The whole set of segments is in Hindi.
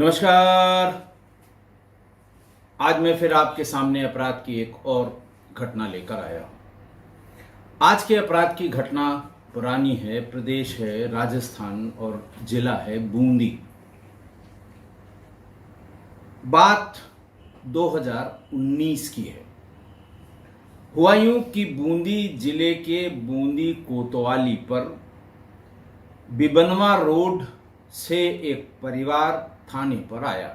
नमस्कार। आज मैं फिर आपके सामने अपराध की एक और घटना लेकर आया हूं। आज के अपराध की घटना पुरानी है, प्रदेश है राजस्थान और जिला है बूंदी। बात 2019 की है। हुआ यूं कि बूंदी जिले के बूंदी कोतवाली पर बिबनवा रोड से एक परिवार थाने पर आया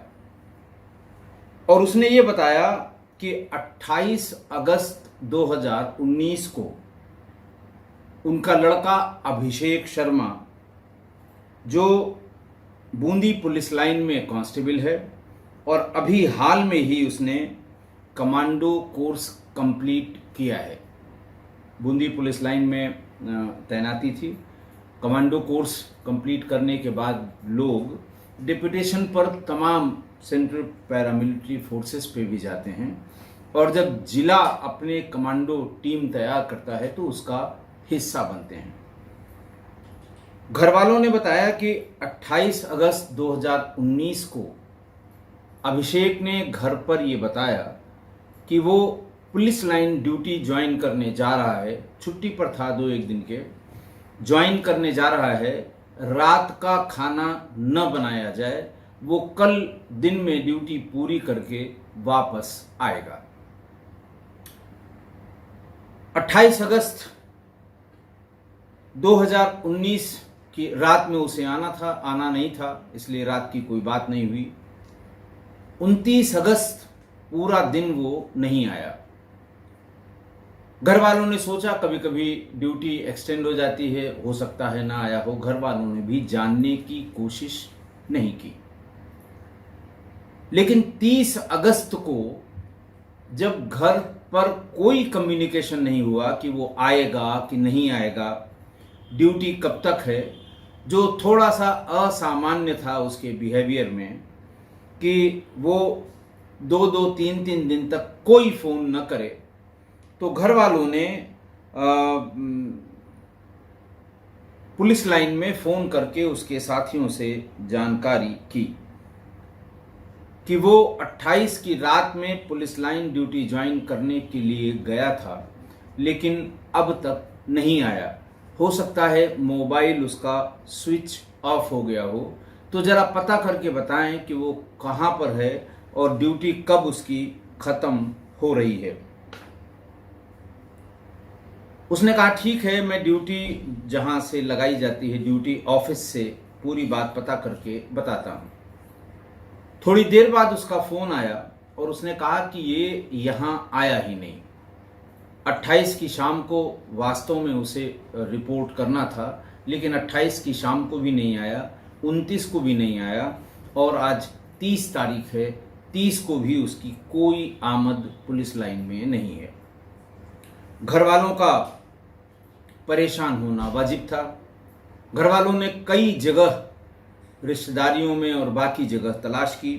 और उसने ये बताया कि 28 अगस्त 2019 को उनका लड़का अभिषेक शर्मा, जो बूंदी पुलिस लाइन में कांस्टेबल है और अभी हाल में ही उसने कमांडो कोर्स कंप्लीट किया है। बूंदी पुलिस लाइन में तैनाती थी। कमांडो कोर्स कंप्लीट करने के बाद लोग डिप्यूटेशन पर तमाम सेंट्रल पैरामिलिट्री फोर्सेस पे भी जाते हैं और जब जिला अपने कमांडो टीम तैयार करता है तो उसका हिस्सा बनते हैं। घर वालों ने बताया कि 28 अगस्त 2019 को अभिषेक ने घर पर यह बताया कि वो पुलिस लाइन ड्यूटी ज्वाइन करने जा रहा है। छुट्टी पर था 2-1 दिन के, ज्वाइन करने जा रहा है। रात का खाना न बनाया जाए, वो कल दिन में ड्यूटी पूरी करके वापस आएगा। 28 अगस्त 2019 की रात में उसे आना नहीं था, इसलिए रात की कोई बात नहीं हुई। 29 अगस्त पूरा दिन वो नहीं आया। घर वालों ने सोचा कभी कभी ड्यूटी एक्सटेंड हो जाती है, हो सकता है ना आया हो। घर वालों ने भी जानने की कोशिश नहीं की। लेकिन 30 अगस्त को जब घर पर कोई कम्युनिकेशन नहीं हुआ कि वो आएगा कि नहीं आएगा, ड्यूटी कब तक है, जो थोड़ा सा असामान्य था उसके बिहेवियर में कि वो 2-2, 3-3 दिन तक कोई फोन न करे, तो घर वालों ने पुलिस लाइन में फोन करके उसके साथियों से जानकारी की कि वो 28 की रात में पुलिस लाइन ड्यूटी ज्वाइन करने के लिए गया था, लेकिन अब तक नहीं आया। हो सकता है मोबाइल उसका स्विच ऑफ हो गया हो, तो जरा पता करके बताएं कि वो कहां पर है और ड्यूटी कब उसकी खत्म हो रही है। उसने कहा ठीक है, मैं ड्यूटी जहां से लगाई जाती है ड्यूटी ऑफिस से पूरी बात पता करके बताता हूं। थोड़ी देर बाद उसका फोन आया और उसने कहा कि ये यहां आया ही नहीं। 28 की शाम को वास्तव में उसे रिपोर्ट करना था, लेकिन 28 की शाम को भी नहीं आया, 29 को भी नहीं आया और आज 30 तारीख है। 30 को भी उसकी कोई आमद पुलिस लाइन में नहीं है। घर वालों का परेशान होना वाजिब था। घर वालों ने कई जगह रिश्तेदारियों में और बाकी जगह तलाश की।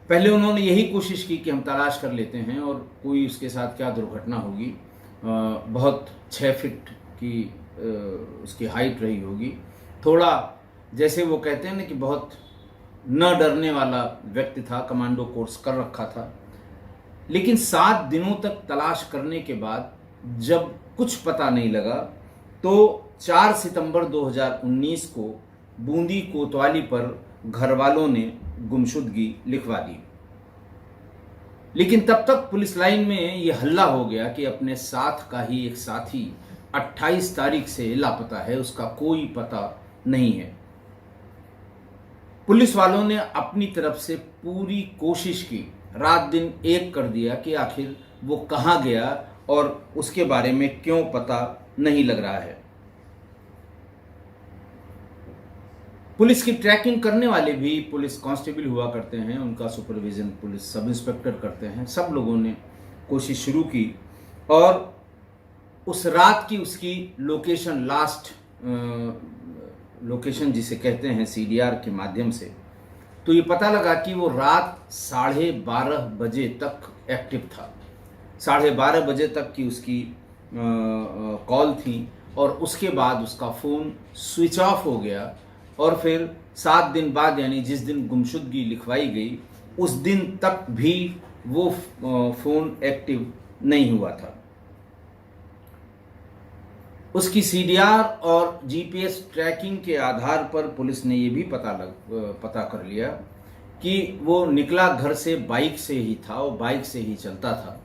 पहले उन्होंने यही कोशिश की कि हम तलाश कर लेते हैं और कोई उसके साथ क्या दुर्घटना होगी। बहुत 6 फीट की उसकी हाइट रही होगी। थोड़ा जैसे वो कहते हैं ना कि बहुत न डरने वाला व्यक्ति था, कमांडो कोर्स कर रखा था। लेकिन 7 दिनों तक तलाश करने के बाद जब कुछ पता नहीं लगा, तो 4 सितंबर 2019 को बूंदी कोतवाली पर घर वालों ने गुमशुदगी लिखवा दी। लेकिन तब तक पुलिस लाइन में यह हल्ला हो गया कि अपने साथ का ही एक साथी 28 तारीख से लापता है, उसका कोई पता नहीं है। पुलिस वालों ने अपनी तरफ से पूरी कोशिश की, रात दिन एक कर दिया कि आखिर वो कहाँ गया और उसके बारे में क्यों पता नहीं लग रहा है। पुलिस की ट्रैकिंग करने वाले भी पुलिस कांस्टेबल हुआ करते हैं, उनका सुपरविजन पुलिस सब इंस्पेक्टर करते हैं। सब लोगों ने कोशिश शुरू की और उस रात की उसकी लोकेशन, लास्ट लोकेशन जिसे कहते हैं CDR के माध्यम से, तो ये पता लगा कि वो रात 12:30 बजे तक एक्टिव था। 12:30 बजे तक की उसकी कॉल थी और उसके बाद उसका फ़ोन स्विच ऑफ हो गया और फिर 7 दिन बाद यानी जिस दिन गुमशुदगी लिखवाई गई उस दिन तक भी वो फ़ोन एक्टिव नहीं हुआ था। उसकी सीडीआर और जीपीएस ट्रैकिंग के आधार पर पुलिस ने ये भी पता कर लिया कि वो निकला घर से बाइक से ही था और बाइक से ही चलता था,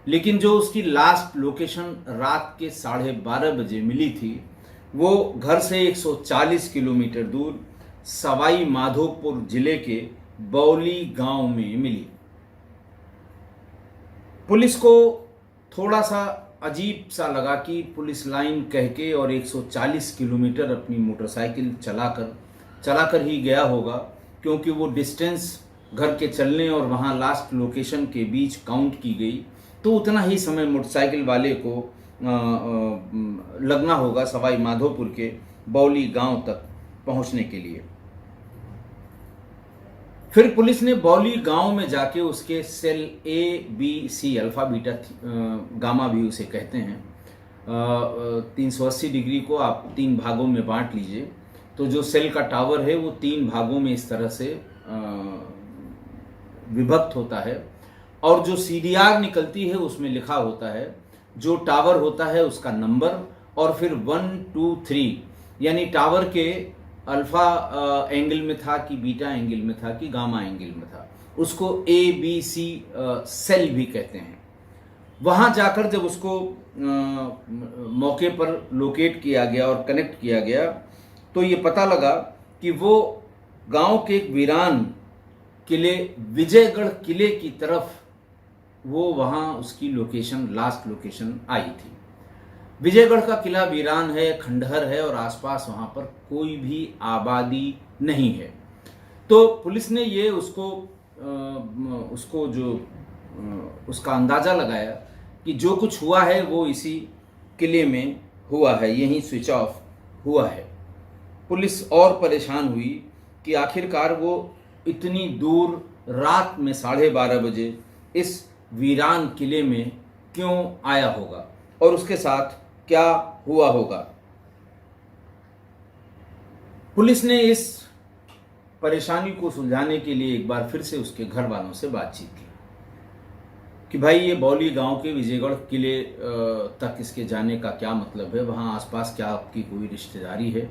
लेकिन जो उसकी लास्ट लोकेशन रात के 12:30 बजे मिली थी वो घर से 140 किलोमीटर दूर सवाई माधोपुर जिले के बौली गांव में मिली। पुलिस को थोड़ा सा अजीब सा लगा कि पुलिस लाइन कह के और 140 किलोमीटर अपनी मोटरसाइकिल चलाकर ही गया होगा, क्योंकि वो डिस्टेंस घर के चलने और वहाँ लास्ट लोकेशन के बीच काउंट की गई तो उतना ही समय मोटरसाइकिल वाले को लगना होगा सवाई माधोपुर के बौली गांव तक पहुंचने के लिए। फिर पुलिस ने बौली गांव में जाके उसके सेल A B C alpha beta gamma भी उसे कहते हैं 380 डिग्री को आप 3 भागों में बांट लीजिए, तो जो सेल का टावर है वो 3 भागों में इस तरह से विभक्त होता है और जो सीडीआर निकलती है उसमें लिखा होता है जो टावर होता है उसका नंबर और फिर 1 2 3 यानी टावर के अल्फा एंगल में था कि बीटा एंगल में था कि गामा एंगल में था, उसको ए बी सी सेल भी कहते हैं। वहां जाकर जब उसको मौके पर लोकेट किया गया और कनेक्ट किया गया तो ये पता लगा कि वो गांव के एक वीरान किले विजयगढ़ किले की तरफ वो वहां उसकी लोकेशन लास्ट लोकेशन आई थी। विजयगढ़ का किला वीरान है, खंडहर है और आसपास वहां पर कोई भी आबादी नहीं है। तो पुलिस ने ये उसका अंदाजा लगाया कि जो कुछ हुआ है वो इसी किले में हुआ है, यहीं स्विच ऑफ हुआ है। पुलिस और परेशान हुई कि आखिरकार वो इतनी दूर रात में 12:30 बजे इस वीरान किले में क्यों आया होगा और उसके साथ क्या हुआ होगा। पुलिस ने इस परेशानी को सुलझाने के लिए एक बार फिर से उसके घर वालों से बातचीत की कि भाई ये बौली गांव के विजयगढ़ किले तक इसके जाने का क्या मतलब है, वहां आसपास क्या आपकी कोई रिश्तेदारी है।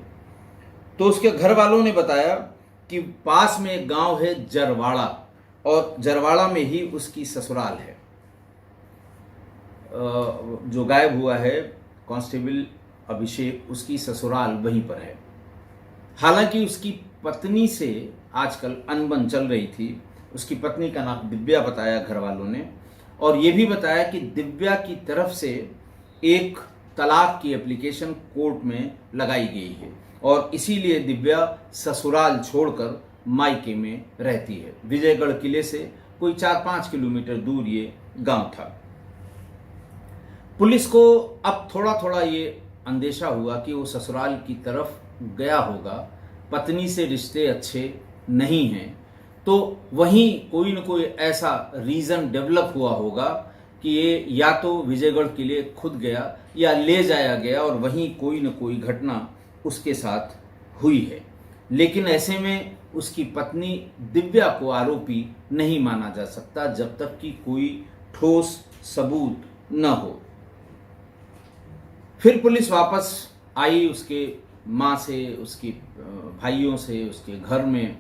तो उसके घर वालों ने बताया कि पास में एक गांव है जरवाड़ा और जरवाड़ा में ही उसकी ससुराल है। जो गायब हुआ है कांस्टेबल अभिषेक, उसकी ससुराल वहीं पर है। हालांकि उसकी पत्नी से आजकल अनबन चल रही थी। उसकी पत्नी का नाम दिव्या बताया घर वालों ने और ये भी बताया कि दिव्या की तरफ से एक तलाक की एप्लीकेशन कोर्ट में लगाई गई है और इसीलिए दिव्या ससुराल छोड़कर मायके में रहती है। विजयगढ़ किले से कोई 4-5 किलोमीटर दूर ये गांव था। पुलिस को अब थोड़ा थोड़ा ये अंदेशा हुआ कि वो ससुराल की तरफ गया होगा, पत्नी से रिश्ते अच्छे नहीं हैं, तो वहीं कोई न कोई ऐसा रीज़न डेवलप हुआ होगा कि ये या तो विजयगढ़ किले खुद गया या ले जाया गया और वहीं कोई न कोई घटना उसके साथ हुई है। लेकिन ऐसे में उसकी पत्नी दिव्या को आरोपी नहीं माना जा सकता जब तक कि कोई ठोस सबूत न हो। फिर पुलिस वापस आई उसके माँ से, उसके भाइयों से, उसके घर में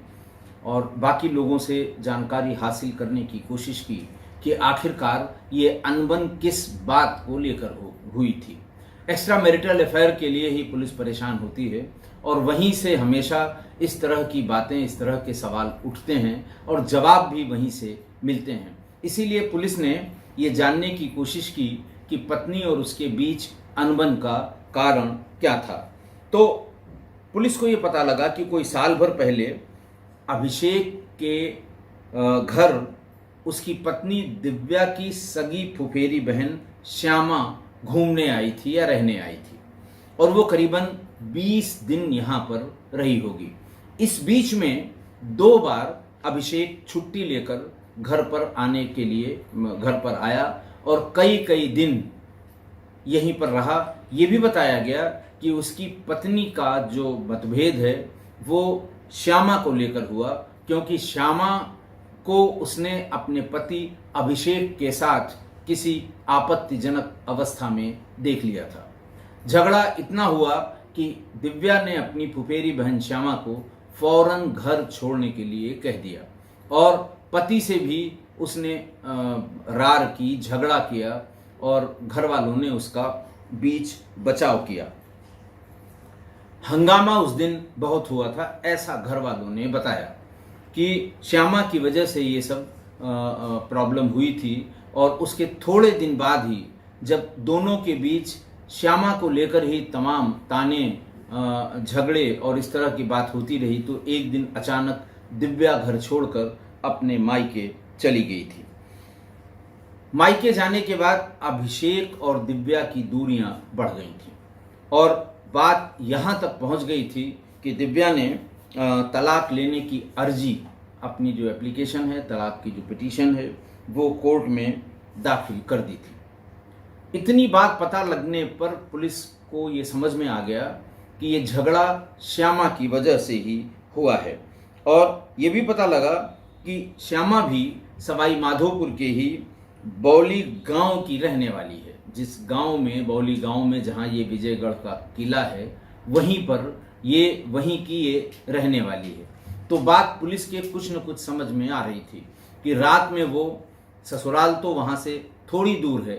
और बाकी लोगों से जानकारी हासिल करने की कोशिश की कि आखिरकार ये अनबन किस बात को लेकर हुई थी। एक्स्ट्रा मैरिटल अफेयर के लिए ही पुलिस परेशान होती है और वहीं से हमेशा इस तरह की बातें, इस तरह के सवाल उठते हैं और जवाब भी वहीं से मिलते हैं। इसीलिए पुलिस ने ये जानने की कोशिश की कि पत्नी और उसके बीच अनबन का कारण क्या था। तो पुलिस को ये पता लगा कि कोई साल भर पहले अभिषेक के घर उसकी पत्नी दिव्या की सगी फुफेरी बहन श्यामा घूमने आई थी या रहने आई थी और वो करीबन 20 दिन यहाँ पर रही होगी। इस बीच में 2 बार अभिषेक छुट्टी लेकर घर पर आने के लिए घर पर आया और कई दिन यहीं पर रहा। ये भी बताया गया कि उसकी पत्नी का जो मतभेद है वो श्यामा को लेकर हुआ, क्योंकि श्यामा को उसने अपने पति अभिषेक के साथ किसी आपत्तिजनक अवस्था में देख लिया था। झगड़ा इतना हुआ कि दिव्या ने अपनी फुफेरी बहन श्यामा को फौरन घर छोड़ने के लिए कह दिया और पति से भी उसने रार की, झगड़ा किया और घर वालों ने उसका बीच बचाव किया। हंगामा उस दिन बहुत हुआ था, ऐसा घर वालों ने बताया कि श्यामा की वजह से ये सब प्रॉब्लम हुई थी। और उसके थोड़े दिन बाद ही जब दोनों के बीच श्यामा को लेकर ही तमाम ताने, झगड़े और इस तरह की बात होती रही, तो एक दिन अचानक दिव्या घर छोड़कर अपने मायके चली गई थी। मायके जाने के बाद अभिषेक और दिव्या की दूरियां बढ़ गई थी और बात यहां तक पहुंच गई थी कि दिव्या ने तलाक लेने की अर्जी, अपनी जो एप्लीकेशन है, तलाक की जो पिटीशन है, वो कोर्ट में दाखिल कर दी थी। इतनी बात पता लगने पर पुलिस को ये समझ में आ गया कि ये झगड़ा श्यामा की वजह से ही हुआ है और ये भी पता लगा कि श्यामा भी सवाई माधोपुर के ही बौली गांव की रहने वाली है। जिस गांव में, बौली गांव में जहां ये विजयगढ़ का किला है, वहीं पर वहीं की ये रहने वाली है। तो बात पुलिस के कुछ न कुछ समझ में आ रही थी कि रात में वो, ससुराल तो वहां से थोड़ी दूर है,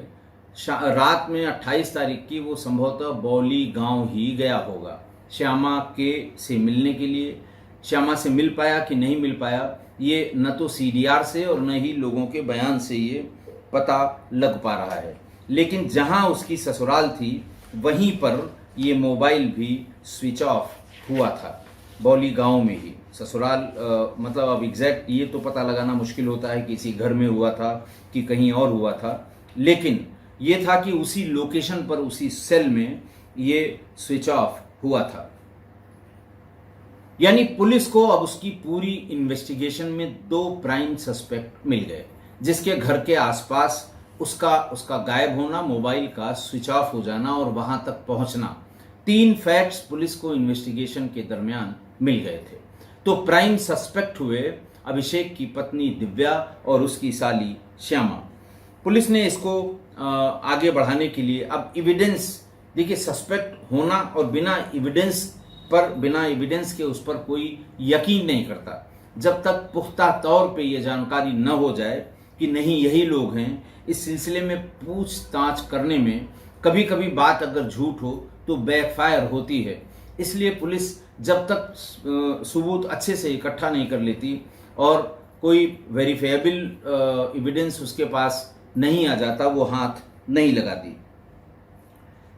रात में 28 तारीख की वो संभवतः बौली गांव ही गया होगा श्यामा के से मिलने के लिए। श्यामा से मिल पाया कि नहीं मिल पाया, ये न तो सीडीआर से और न ही लोगों के बयान से ये पता लग पा रहा है। लेकिन जहां उसकी ससुराल थी वहीं पर ये मोबाइल भी स्विच ऑफ हुआ था, बौली गांव में ही। ससुराल मतलब अब एग्जैक्ट ये तो पता लगाना मुश्किल होता है कि इसी घर में हुआ था कि कहीं और हुआ था, लेकिन ये था कि उसी लोकेशन पर, उसी सेल में ये स्विच ऑफ हुआ था। यानी पुलिस को अब उसकी पूरी इन्वेस्टिगेशन में 2 प्राइम सस्पेक्ट मिल गए, जिसके घर के आसपास उसका गायब होना, मोबाइल का स्विच ऑफ हो जाना और वहां तक पहुंचना। 3 फैक्ट्स पुलिस को इन्वेस्टिगेशन के दरमियान मिल गए थे। तो प्राइम सस्पेक्ट हुए अभिषेक की पत्नी दिव्या और उसकी साली श्यामा। पुलिस ने इसको आगे बढ़ाने के लिए अब एविडेंस, देखिए सस्पेक्ट होना और बिना एविडेंस के उस पर कोई यकीन नहीं करता। जब तक पुख्ता तौर पे ये जानकारी न हो जाए कि नहीं यही लोग हैं, इस सिलसिले में पूछताछ करने में कभी कभी बात अगर झूठ हो तो बैकफायर होती है। इसलिए पुलिस जब तक सबूत अच्छे से इकट्ठा नहीं कर लेती और कोई वेरीफाइबल एविडेंस उसके पास नहीं आ जाता, वो हाथ नहीं लगाती।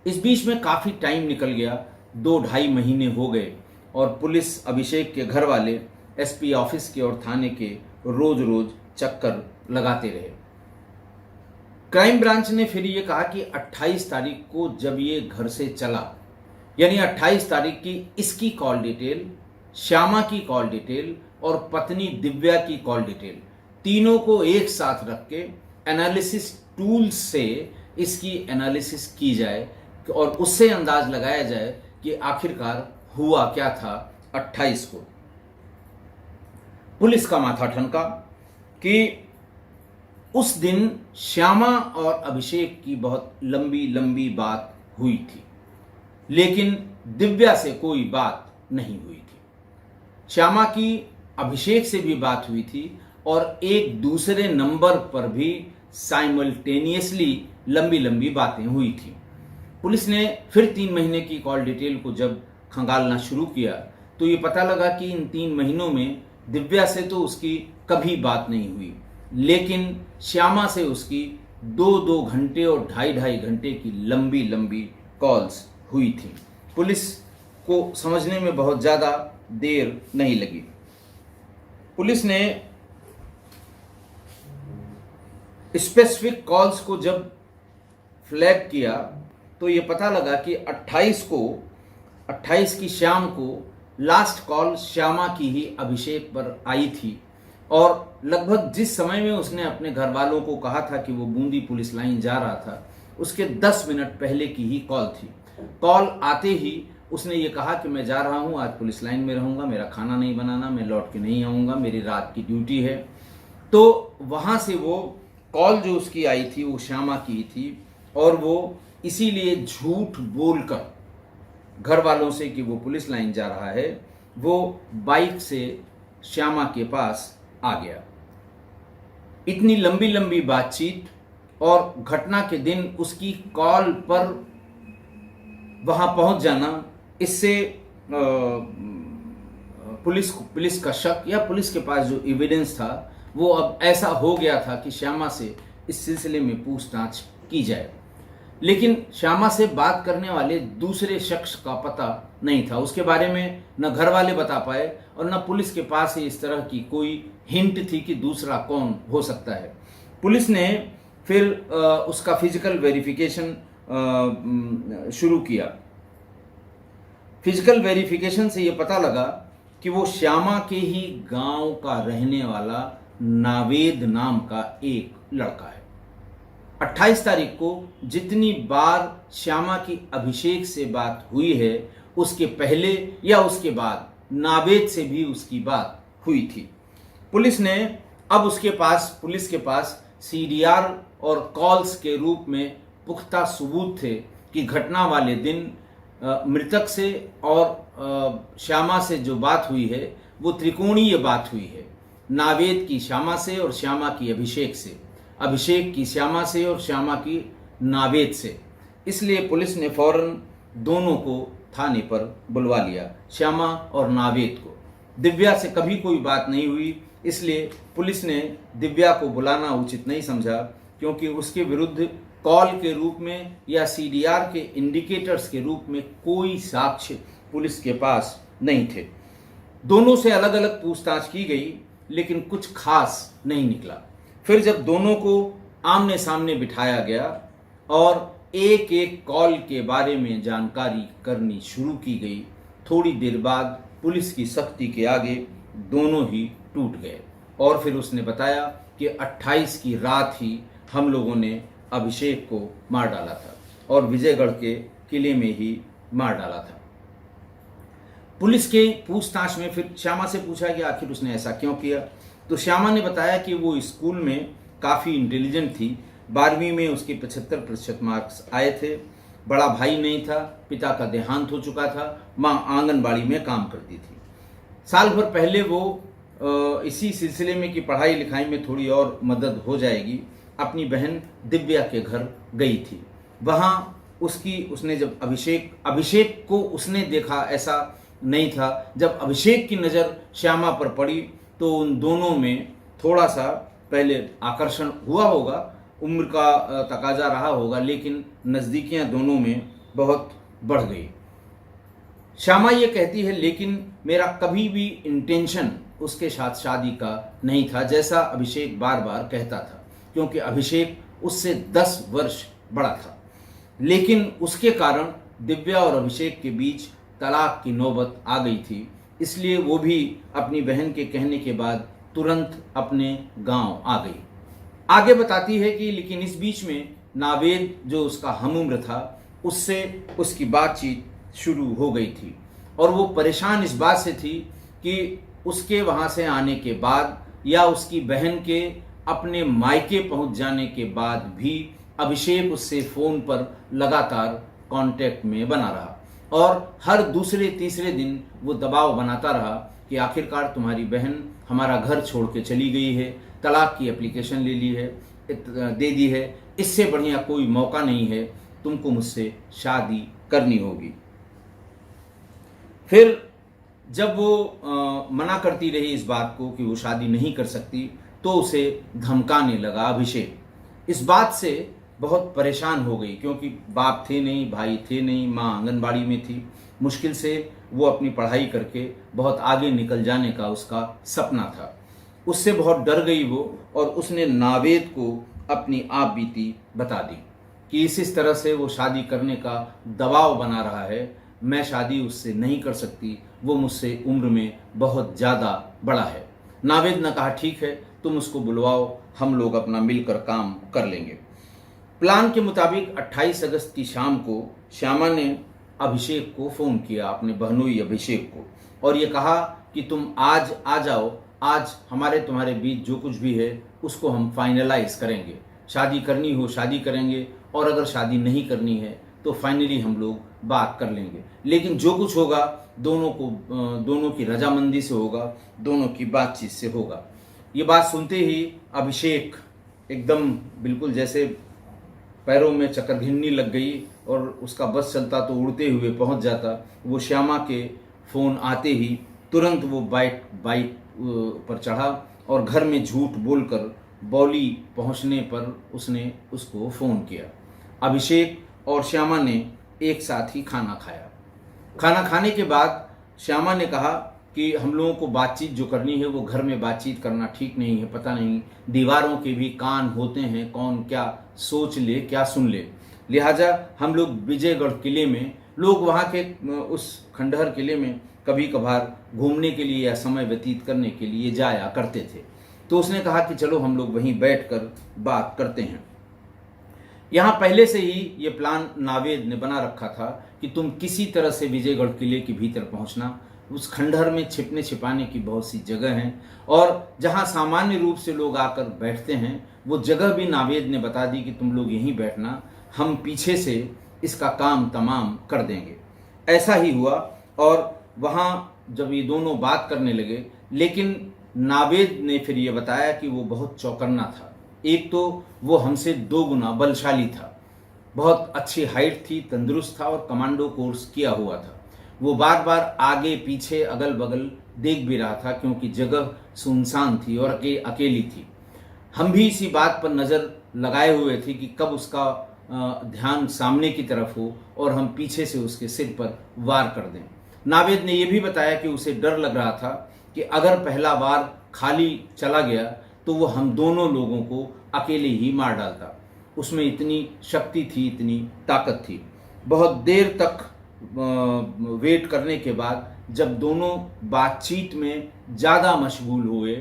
इस बीच में काफी टाइम निकल गया, 2-2.5 महीने हो गए और पुलिस, अभिषेक के घर वाले एसपी ऑफिस के और थाने के रोज रोज चक्कर लगाते रहे। क्राइम ब्रांच ने फिर ये कहा कि 28 तारीख को जब ये घर से चला, यानी 28 तारीख की इसकी कॉल डिटेल, श्यामा की कॉल डिटेल और पत्नी दिव्या की कॉल डिटेल, तीनों को एक साथ रख के एनालिसिस टूल्स से इसकी एनालिसिस की जाए और उससे अंदाज लगाया जाए कि आखिरकार हुआ क्या था 28 को। पुलिस का माथा ठनका कि उस दिन श्यामा और अभिषेक की बहुत लंबी लंबी बात हुई थी, लेकिन दिव्या से कोई बात नहीं हुई थी। श्यामा की अभिषेक से भी बात हुई थी और एक दूसरे नंबर पर भी साइमल्टेनियसली लंबी लंबी बातें हुई थी। पुलिस ने फिर 3 महीने की कॉल डिटेल को जब खंगालना शुरू किया तो ये पता लगा कि इन 3 महीनों में दिव्या से तो उसकी कभी बात नहीं हुई, लेकिन श्यामा से उसकी 2-2 घंटे और 2.5 घंटे की लंबी लंबी कॉल्स हुई थी। पुलिस को समझने में बहुत ज़्यादा देर नहीं लगी। पुलिस ने स्पेसिफिक कॉल्स को जब फ्लैग किया तो ये पता लगा कि 28 की शाम को लास्ट कॉल श्यामा की ही अभिषेक पर आई थी और लगभग जिस समय में उसने अपने घर वालों को कहा था कि वो बूंदी पुलिस लाइन जा रहा था, उसके 10 मिनट पहले की ही कॉल थी। कॉल आते ही उसने ये कहा कि मैं जा रहा हूँ, आज पुलिस लाइन में रहूँगा, मेरा खाना नहीं बनाना, मैं लौट के नहीं आऊँगा, मेरी रात की ड्यूटी है। तो वहाँ से वो कॉल जो उसकी आई थी वो श्यामा की थी, और वो इसीलिए झूठ बोलकर घर वालों से कि वो पुलिस लाइन जा रहा है, वो बाइक से श्यामा के पास आ गया। इतनी लंबी लंबी बातचीत, और घटना के दिन उसकी कॉल पर वहां पहुंच जाना, इससे पुलिस का शक, या पुलिस के पास जो एविडेंस था वो अब ऐसा हो गया था कि श्यामा से इस सिलसिले में पूछताछ की जाए। लेकिन श्यामा से बात करने वाले दूसरे शख्स का पता नहीं था। उसके बारे में न घर वाले बता पाए और न पुलिस के पास इस तरह की कोई हिंट थी कि दूसरा कौन हो सकता है। पुलिस ने फिर उसका फिजिकल वेरिफिकेशन शुरू किया। फिजिकल वेरिफिकेशन से ये पता लगा कि वो श्यामा के ही गांव का रहने वाला नावेद नाम का एक लड़का है। 28 तारीख को जितनी बार श्यामा की अभिषेक से बात हुई है, उसके पहले या उसके बाद नावेद से भी उसकी बात हुई थी। पुलिस के पास सीडीआर और कॉल्स के रूप में पुख्ता सबूत थे कि घटना वाले दिन मृतक से और श्यामा से जो बात हुई है वो त्रिकोणीय बात हुई है। नावेद की श्यामा से और श्यामा की अभिषेक से, अभिषेक की श्यामा से और श्यामा की नावेद से। इसलिए पुलिस ने फौरन दोनों को थाने पर बुलवा लिया, श्यामा और नावेद को। दिव्या से कभी कोई बात नहीं हुई, इसलिए पुलिस ने दिव्या को बुलाना उचित नहीं समझा, क्योंकि उसके विरुद्ध कॉल के रूप में या सीडीआर के इंडिकेटर्स के रूप में कोई साक्ष्य पुलिस के पास नहीं थे। दोनों से अलग अलग पूछताछ की गई, लेकिन कुछ खास नहीं निकला। फिर जब दोनों को आमने सामने बिठाया गया और एक एक कॉल के बारे में जानकारी करनी शुरू की गई, थोड़ी देर बाद पुलिस की सख्ती के आगे दोनों ही टूट गए। और फिर उसने बताया कि 28 की रात ही हम लोगों ने अभिषेक को मार डाला था और विजयगढ़ के किले में ही मार डाला था। पुलिस के पूछताछ में फिर श्यामा से पूछा कि आखिर उसने ऐसा क्यों किया, तो श्यामा ने बताया कि वो स्कूल में काफ़ी इंटेलिजेंट थी। 12वीं में उसके 75% मार्क्स आए थे। बड़ा भाई नहीं था, पिता का देहांत हो चुका था, माँ आंगनबाड़ी में काम करती थी। साल भर पहले वो इसी सिलसिले में कि पढ़ाई लिखाई में थोड़ी और मदद हो जाएगी, अपनी बहन दिव्या के घर गई थी। वहाँ उसने जब अभिषेक को उसने देखा, ऐसा नहीं था। जब अभिषेक की नज़र श्यामा पर पड़ी तो उन दोनों में थोड़ा सा पहले आकर्षण हुआ होगा, उम्र का तकाजा रहा होगा, लेकिन नज़दीकियाँ दोनों में बहुत बढ़ गई। श्यामा ये कहती है, लेकिन मेरा कभी भी इंटेंशन उसके साथ शादी का नहीं था, जैसा अभिषेक बार बार कहता था, क्योंकि अभिषेक उससे 10 वर्ष बड़ा था। लेकिन उसके कारण दिव्या और अभिषेक के बीच तलाक की नौबत आ गई थी, इसलिए वो भी अपनी बहन के कहने के बाद तुरंत अपने गांव आ गई। आगे बताती है कि लेकिन इस बीच में नावेद जो उसका हमउम्र था, उससे उसकी बातचीत शुरू हो गई थी और वो परेशान इस बात से थी कि उसके वहाँ से आने के बाद या उसकी बहन के अपने मायके पहुँच जाने के बाद भी अभिषेक उससे फ़ोन पर लगातार कांटेक्ट में बना रहा और हर दूसरे तीसरे दिन वो दबाव बनाता रहा कि आखिरकार तुम्हारी बहन हमारा घर छोड़ के चली गई है, तलाक की एप्लीकेशन ले ली है, दे दी है, इससे बढ़िया कोई मौका नहीं है, तुमको मुझसे शादी करनी होगी। फिर जब वो मना करती रही इस बात को कि वो शादी नहीं कर सकती, तो उसे धमकाने लगा अभिषेक। इस बात से बहुत परेशान हो गई, क्योंकि बाप थे नहीं, भाई थे नहीं, माँ आंगनबाड़ी में थी। मुश्किल से वो अपनी पढ़ाई करके बहुत आगे निकल जाने का उसका सपना था। उससे बहुत डर गई वो, और उसने नावेद को अपनी आप बीती बता दी कि इस तरह से वो शादी करने का दबाव बना रहा है, मैं शादी उससे नहीं कर सकती, वो मुझसे उम्र में बहुत ज़्यादा बड़ा है। नावेद ने कहा, ठीक है, तुम उसको बुलवाओ, हम लोग अपना मिलकर काम कर लेंगे। प्लान के मुताबिक 28 अगस्त की शाम को श्यामा ने अभिषेक को फ़ोन किया, अपने बहनोई अभिषेक को, और ये कहा कि तुम आज आ जाओ, आज हमारे तुम्हारे बीच जो कुछ भी है उसको हम फाइनलाइज करेंगे। शादी करनी हो शादी करेंगे, और अगर शादी नहीं करनी है तो फाइनली हम लोग बात कर लेंगे, लेकिन जो कुछ होगा दोनों की रजामंदी से होगा, दोनों की बातचीत से होगा। ये बात सुनते ही अभिषेक एकदम बिल्कुल जैसे पैरों में चक्करघिन्नी लग गई, और उसका बस चलता तो उड़ते हुए पहुंच जाता। वो श्यामा के फ़ोन आते ही तुरंत वो बाइक पर चढ़ा और घर में झूठ बोलकर बौली पहुंचने पर उसने उसको फ़ोन किया। अभिषेक और श्यामा ने एक साथ ही खाना खाया। खाना खाने के बाद श्यामा ने कहा कि हम लोगों को बातचीत जो करनी है वो घर में बातचीत करना ठीक नहीं है, पता नहीं दीवारों के भी कान होते हैं, कौन क्या सोच ले क्या सुन ले। लिहाजा हम लोग विजयगढ़ किले में, लोग वहाँ के उस खंडहर किले में कभी कभार घूमने के लिए या समय व्यतीत करने के लिए जाया करते थे। तो उसने कहा कि चलो हम लोग वहीं बैठकर बात करते हैं। यहाँ पहले से ही ये प्लान नावेद ने बना रखा था कि तुम किसी तरह से विजयगढ़ किले के भीतर पहुंचना। उस खंडहर में छिपने छिपाने की बहुत सी जगह हैं, और जहाँ सामान्य रूप से लोग आकर बैठते हैं वो जगह भी नावेद ने बता दी कि तुम लोग यहीं बैठना, हम पीछे से इसका काम तमाम कर देंगे। ऐसा ही हुआ, और वहाँ जब ये दोनों बात करने लगे, लेकिन नावेद ने फिर ये बताया कि वो बहुत चौकन्ना था। एक तो वो हमसे 2 गुना बलशाली था, बहुत अच्छी हाइट थी, तंदुरुस्त था और कमांडो कोर्स किया हुआ था। वो बार बार आगे पीछे अगल बगल देख भी रहा था, क्योंकि जगह सुनसान थी और अकेली थी। हम भी इसी बात पर नज़र लगाए हुए थे कि कब उसका ध्यान सामने की तरफ हो और हम पीछे से उसके सिर पर वार कर दें। नावेद ने यह भी बताया कि उसे डर लग रहा था कि अगर पहला वार खाली चला गया तो वो हम दोनों लोगों को अकेले ही मार डालता। उसमें इतनी शक्ति थी, इतनी ताकत थी। बहुत देर तक वेट करने के बाद जब दोनों बातचीत में ज़्यादा मशगूल हुए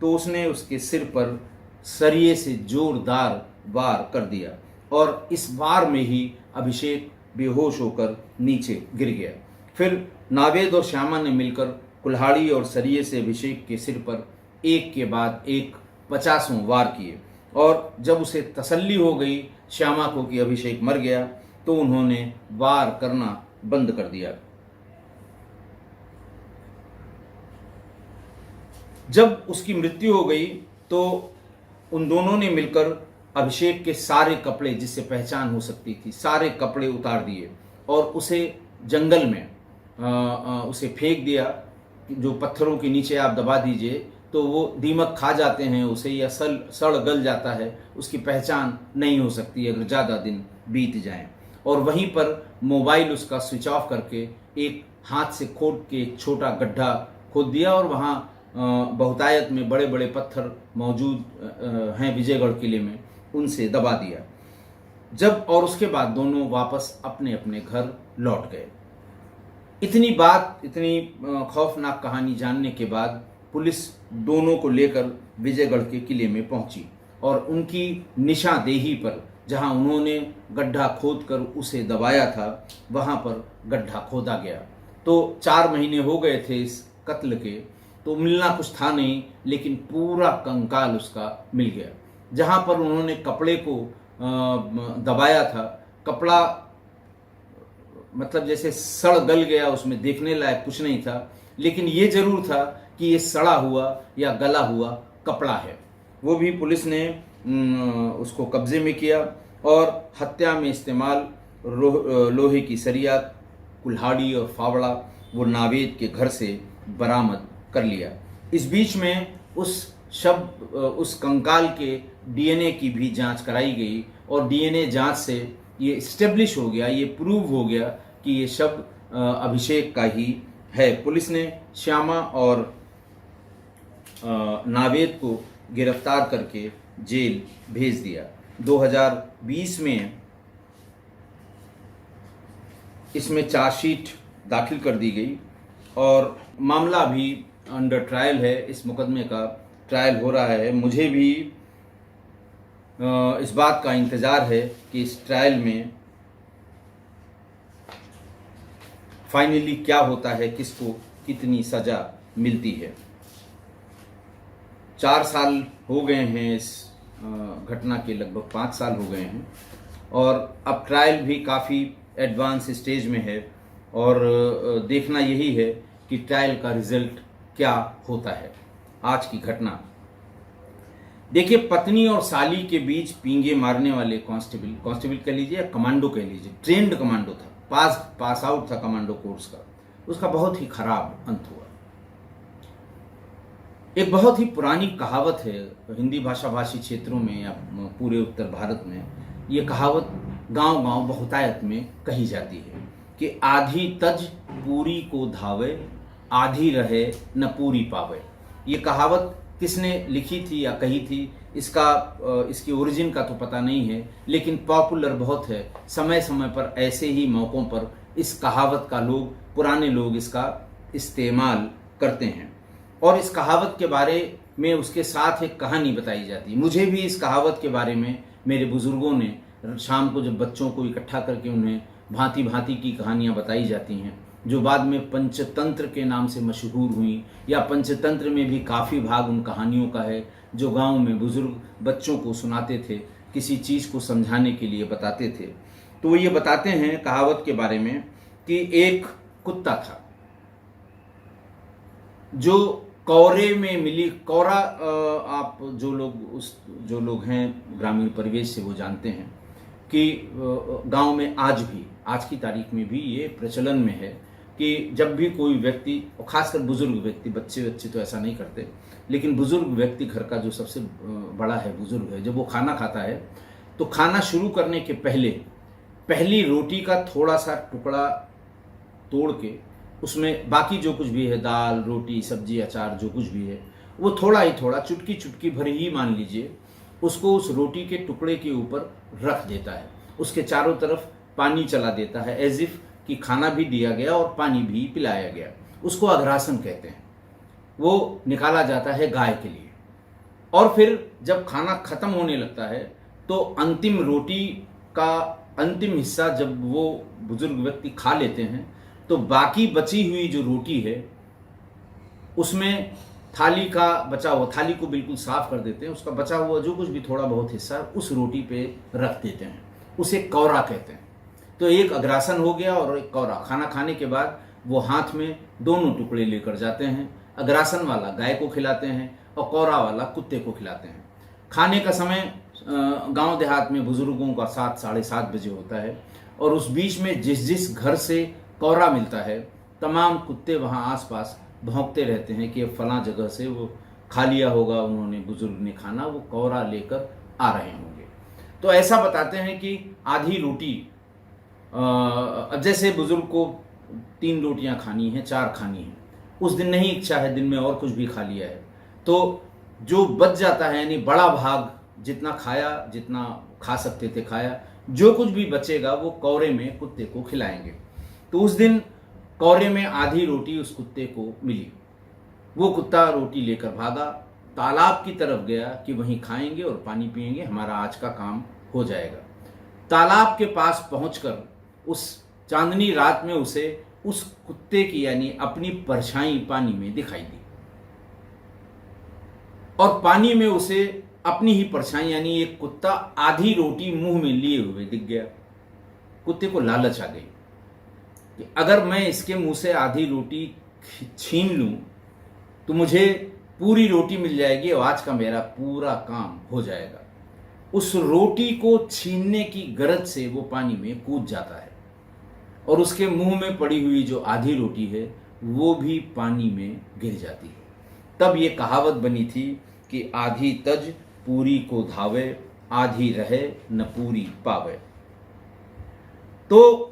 तो उसने उसके सिर पर सरिये से जोरदार वार कर दिया, और इस वार में ही अभिषेक बेहोश होकर नीचे गिर गया। फिर नावेद और श्यामा ने मिलकर कुल्हाड़ी और सरिये से अभिषेक के सिर पर एक के बाद एक 50 वार किए, और जब उसे तसल्ली हो गई श्यामा को कि अभिषेक मर गया तो उन्होंने वार करना बंद कर दिया। जब उसकी मृत्यु हो गई तो उन दोनों ने मिलकर अभिषेक के सारे कपड़े, जिससे पहचान हो सकती थी, सारे कपड़े उतार दिए और उसे जंगल में उसे फेंक दिया। जो पत्थरों के नीचे आप दबा दीजिए तो वो दीमक खा जाते हैं उसे, या सड़ गल जाता है, उसकी पहचान नहीं हो सकती अगर ज़्यादा दिन बीत जाएं। और वहीं पर मोबाइल उसका स्विच ऑफ करके एक हाथ से खोद के एक छोटा गड्ढा खोद दिया, और वहाँ बहुतायत में बड़े बड़े पत्थर मौजूद हैं विजयगढ़ किले में, उनसे दबा दिया। जब और उसके बाद दोनों वापस अपने अपने घर लौट गए। इतनी खौफनाक कहानी जानने के बाद पुलिस दोनों को लेकर विजयगढ़ के किले में पहुंची, और उनकी निशानदेही पर जहां उन्होंने गड्ढा खोदकर उसे दबाया था वहां पर गड्ढा खोदा गया। तो 4 महीने हो गए थे इस कत्ल के, तो मिलना कुछ था नहीं, लेकिन पूरा कंकाल उसका मिल गया। जहां पर उन्होंने कपड़े को दबाया था, कपड़ा मतलब जैसे सड़ गल गया, उसमें देखने लायक कुछ नहीं था, लेकिन ये जरूर था कि ये सड़ा हुआ या गला हुआ कपड़ा है। वो भी पुलिस ने उसको कब्जे में किया, और हत्या में इस्तेमाल लोहे की सरिया, कुल्हाड़ी और फावड़ा वो नावेद के घर से बरामद कर लिया। इस बीच में उस कंकाल के डीएनए की भी जांच कराई गई, और डीएनए जांच से ये इस्टेब्लिश हो गया, ये प्रूव हो गया कि ये शव अभिषेक का ही है। पुलिस ने श्यामा और नावेद को गिरफ्तार करके जेल भेज दिया। 2020 में इसमें चार्जशीट दाखिल कर दी गई, और मामला अभी अंडर ट्रायल है। इस मुकदमे का ट्रायल हो रहा है। मुझे भी इस बात का इंतज़ार है कि इस ट्रायल में फाइनली क्या होता है, किसको कितनी सजा मिलती है। 4 साल हो गए हैं इस घटना के, लगभग 5 साल हो गए हैं, और अब ट्रायल भी काफ़ी एडवांस स्टेज में है, और देखना यही है कि ट्रायल का रिजल्ट क्या होता है। आज की घटना देखिए, पत्नी और साली के बीच पींगे मारने वाले कांस्टेबल कह लीजिए या कमांडो कह लीजिए, ट्रेंड कमांडो था, पास आउट था कमांडो कोर्स का, उसका बहुत ही खराब अंत हुआ। एक बहुत ही पुरानी कहावत है हिंदी भाषा भाषी क्षेत्रों में या पूरे उत्तर भारत में, ये कहावत गांव-गांव बहुतायत में कही जाती है कि आधी तज पूरी को धावे, आधी रहे न पूरी पावे। ये कहावत किसने लिखी थी या कही थी, इसकी ओरिजिन का तो पता नहीं है, लेकिन पॉपुलर बहुत है। समय समय पर ऐसे ही मौक़ों पर इस कहावत का पुराने लोग इसका इस्तेमाल करते हैं, और इस कहावत के बारे में उसके साथ एक कहानी बताई जाती है। मुझे भी इस कहावत के बारे में मेरे बुजुर्गों ने शाम को जब बच्चों को इकट्ठा करके उन्हें भांति भांति की कहानियाँ बताई जाती हैं, जो बाद में पंचतंत्र के नाम से मशहूर हुई, या पंचतंत्र में भी काफ़ी भाग उन कहानियों का है जो गांव में बुजुर्ग बच्चों को सुनाते थे, किसी चीज़ को समझाने के लिए बताते थे। तो वो ये बताते हैं कहावत के बारे में कि एक कुत्ता था जो कौरे में मिली। कौरा आप जो लोग हैं ग्रामीण परिवेश से वो जानते हैं कि गांव में आज की तारीख में भी ये प्रचलन में है कि जब भी कोई व्यक्ति, और खासकर बुजुर्ग व्यक्ति, बच्चे तो ऐसा नहीं करते, लेकिन बुजुर्ग व्यक्ति, घर का जो सबसे बड़ा है बुजुर्ग है, जब वो खाना खाता है तो खाना शुरू करने के पहली रोटी का थोड़ा सा टुकड़ा तोड़ के उसमें बाकी जो कुछ भी है, दाल, रोटी, सब्जी, अचार, जो कुछ भी है, वो थोड़ा ही थोड़ा, चुटकी चुटकी भर ही मान लीजिए, उसको उस रोटी के टुकड़े के ऊपर रख देता है। उसके चारों तरफ पानी चला देता है, एज इफ कि खाना भी दिया गया और पानी भी पिलाया गया। उसको अग्रासन कहते हैं। वो निकाला जाता है गाय के लिए। और फिर जब खाना खत्म होने लगता है तो अंतिम रोटी का अंतिम हिस्सा जब वो बुजुर्ग व्यक्ति खा लेते हैं तो बाकी बची हुई जो रोटी है उसमें थाली का बचा हुआ, थाली को बिल्कुल साफ कर देते हैं, उसका बचा हुआ जो कुछ भी थोड़ा बहुत हिस्सा उस रोटी पे रख देते हैं। उसे कौरा कहते हैं। तो एक अग्रासन हो गया और एक कौरा। खाना खाने के बाद वो हाथ में दोनों टुकड़े लेकर जाते हैं। अग्रासन वाला गाय को खिलाते हैं और कौरा वाला कुत्ते को खिलाते हैं। खाने का समय गांव देहात में बुजुर्गों का 7 साढ़े 7 बजे होता है, और उस बीच में जिस घर से कौरा मिलता है तमाम कुत्ते वहाँ आसपास भौंकते रहते हैं कि अब फलां जगह से वो खा लिया होगा उन्होंने, बुजुर्ग ने खाना, वो कौरा लेकर आ रहे होंगे। तो ऐसा बताते हैं कि आधी रोटी, अब जैसे बुजुर्ग को 3 रोटियां खानी है, 4 खानी है, उस दिन नहीं इच्छा है, दिन में और कुछ भी खा लिया है, तो जो बच जाता है, यानी बड़ा भाग जितना खाया, जितना खा सकते थे खाया, जो कुछ भी बचेगा वो कौरे में कुत्ते को खिलाएंगे। तो उस दिन कौरे में आधी रोटी उस कुत्ते को मिली। वो कुत्ता रोटी लेकर भागा, तालाब की तरफ गया कि वहीं खाएंगे और पानी पिएंगे, हमारा आज का काम हो जाएगा। तालाब के पास पहुंचकर उस चांदनी रात में उसे उस कुत्ते की यानी अपनी परछाई पानी में दिखाई दी, और पानी में उसे अपनी ही परछाई यानी एक कुत्ता आधी रोटी मुंह में लिए हुए दिख गया। कुत्ते को लालच आ गई कि अगर मैं इसके मुंह से आधी रोटी छीन लूं तो मुझे पूरी रोटी मिल जाएगी और आज का मेरा पूरा काम हो जाएगा। उस रोटी को छीनने की गरज से वो पानी में कूद जाता है और उसके मुंह में पड़ी हुई जो आधी रोटी है वो भी पानी में गिर जाती है। तब ये कहावत बनी थी कि आधी तज पूरी को धावे, आधी रहे न पूरी पावे। तो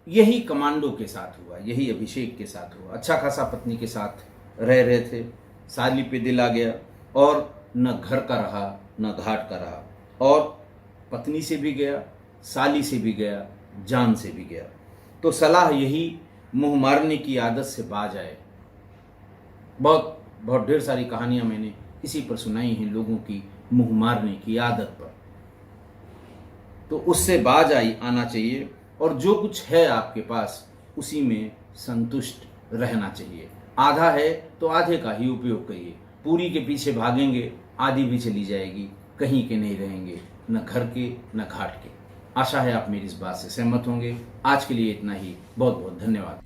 यही कमांडो के साथ हुआ, यही अभिषेक के साथ हुआ। अच्छा खासा पत्नी के साथ रह रहे थे, साली पे दिल आ गया और न घर का रहा न घाट का रहा, और पत्नी से भी गया, साली से भी गया, जान से भी गया। तो सलाह यही, मुंह मारने की आदत से बाज आए। बहुत बहुत ढेर सारी कहानियां मैंने इसी पर सुनाई हैं, लोगों की मुंह मारने की आदत पर। तो उससे बाज आना चाहिए, और जो कुछ है आपके पास उसी में संतुष्ट रहना चाहिए। आधा है तो आधे का ही उपयोग करिए। पूरी के पीछे भागेंगे, आधी भी चली जाएगी, कहीं के नहीं रहेंगे, न घर के न घाट के। आशा है आप मेरी इस बात से सहमत होंगे। आज के लिए इतना ही। बहुत बहुत धन्यवाद।